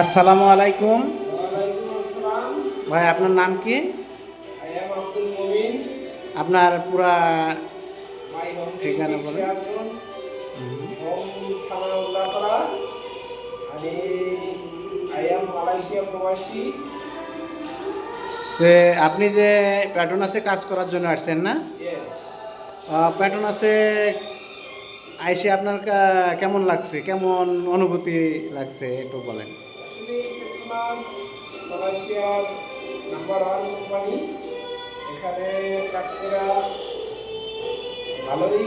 আসসালামু আলাইকুম। ওয়ালাইকুম আসসালাম। ভাই আপনার নাম কি? I am Abdul Momin. আপনার পুরা My home ঠিকানা district বলেন। Sialkot, হুম। home থানা উল্লাপাড়া। আমি I am Malaysia প্রবাসী। তো আপনি যে প্যাট্রোনাসে কাজ করার জন্য আসছেন না? Yes. প্যাট্রোনাসে আইসে আপনার কেমন লাগছে, কেমন অনুভূতি লাগছে একটু বলেন। আসলে পেট্রোনাস মালয়েশিয়ার নাম্বার 1 কোম্পানি। এখানে কাজ করা ভালোই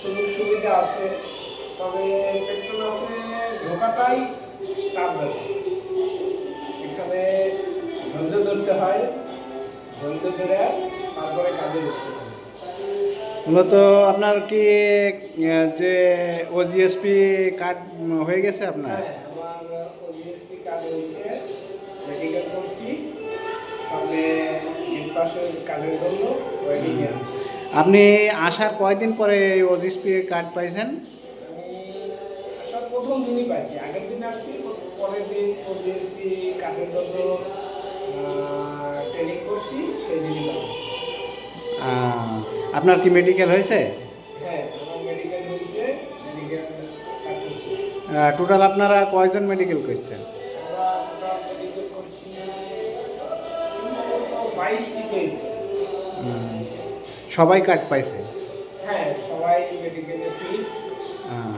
সুযোগ সুবিধা আছে, তবে পেট্রোনাসে ঢোকাটাই স্টাফ ব্যাপার। এখানে ধৈর্য ধরতে হয়, ধৈর্য ধরে তারপরে কাজে করতে হয়। মূলত আপনার কি যে ওজিএসপি কার্ড হয়ে গেছে আপনার? হ্যাঁ, আমার ওজিএসপি কার্ড হয়েছে, মেডিকেল করছি, সামনে গেট পাশের কাজের জন্য ওয়েটিংয়ে আছে। আপনি আসার কয়দিন পরে ওজিএসপি কার্ড পাইছেন? আমি আসার প্রথম দিনই পাইছি, আগের দিন আসছি, পরের দিন ওজিএসপি কার্ডের জন্য ট্রেনিং করছি, সেই দিনই পাইছি। আপনার কি মেডিকেল হয়েছে? হ্যাঁ, আমার মেডিকেল হয়েছে, মেডিকেল সাকসেসফুল। টোটাল আপনারা কয়জন মেডিকেল করছেন? আমরা মেডিকেল করছি সম্ভবত 22টি। উম, সবাই কার্ড পাইছে? হ্যাঁ, সবাই মেডিকেলে ফিট, আহ,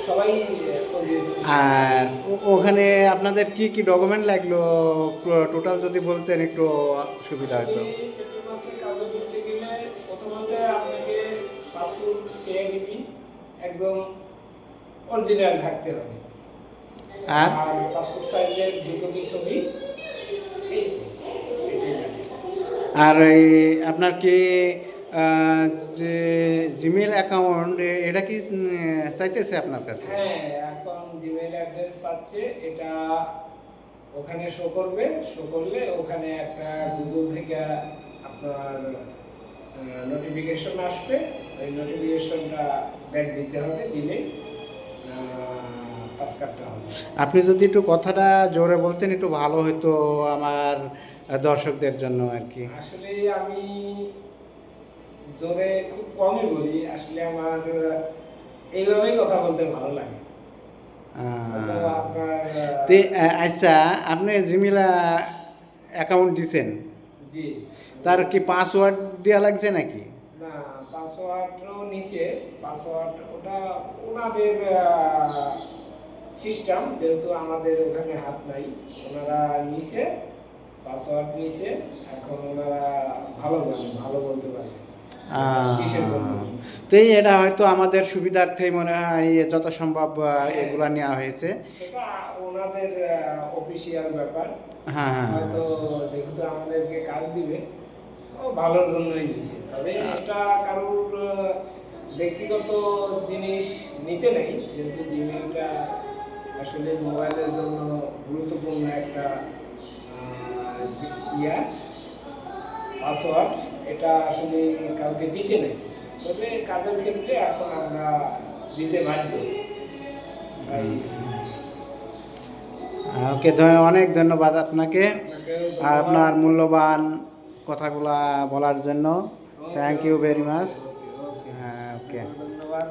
সবাই পজিটিভ। আর ওখানে আপনাদের কি কি ডকুমেন্ট লাগলো টোটাল যদি বলতেন একটু সুবিধা হতো। পেট্রোনাসে কাজে করতে গেলে প্রথমত আপনাকে পাসপোর্ট চেয়ে নিবি, একদম অরিজিনাল থাকতে হবে। আর আর পাসপোর্ট সাইজের 2 কপি ছবি, এই তো, এটাই লাগে। আর এই আপনার কি যে জিমেল অ্যাকাউন্ট এটা কি চাইতেছে আপনার কাছে? হ্যাঁ, এখন জিমেইল অ্যাড্রেস চাচ্ছে, এটা ওখানে শো করবে, শো করলে ওখানে একটা গুগল থেকে আপনার নোটিফিকেশন আসবে, ওই নোটিফিকেশনটা ব্যাক দিতে হবে, দিলে পাস কাটতে হবে। আপনি যদি একটু কথাটা জোরে বলতেন একটু ভালো হতো আমার দর্শকদের জন্য আর কি। আসলে আমি জোরে খুব কমই বলি, আসলে আমার এইভাবেই কথা বলতে ভালো লাগে। তো আপনার তে আচ্ছা, আপনি জিমেল অ্যাকাউন্ট দিছেন, জি, তার কি পাসওয়ার্ড দেওয়া লাগছে নাকি? না, পাসওয়ার্ডও নিচে, পাসওয়ার্ড ওটা ওনাদের সিস্টেম, যেহেতু আমাদের ওখানে হাত নাই, ওনারা নিচে পাসওয়ার্ড নিচে, এখন ওনারা ভালো জানে, ভালো বলতে পারে কিসের জন্য নিছে। তো এটা হয়তো আমাদের সুবিধার্থেই মনে হয় যত সম্ভব এগুলা নেওয়া হয়েছে। এটা ওনাদের অফিসিয়াল ব্যাপার। হ্যাঁ হ্যাঁ হয়তো যেহেতু আমাদেরকে কাজ দিবে, ও ভালোর জন্যই নিছে, তবে এটা কারোর ব্যক্তিগত জিনিস নিতে নেই, যেহেতু জিমেলটা আসলে মোবাইলের জন্য গুরুত্বপূর্ণ একটা ইয়া পাসওয়ার্ড, এটা আসলে কাউকে দিতে নেই, তবে কাজের ক্ষেত্রে এখন আমরা দিতে বাধ্য, তাই ওকে, অনেক ধন্যবাদ আপনাকে আপনাকেও আর ধন্যবাদ। আপনার মূল্যবান কথাগুলা বলার জন্য। Thank you very much. Okay, okay. ধন্যবাদ।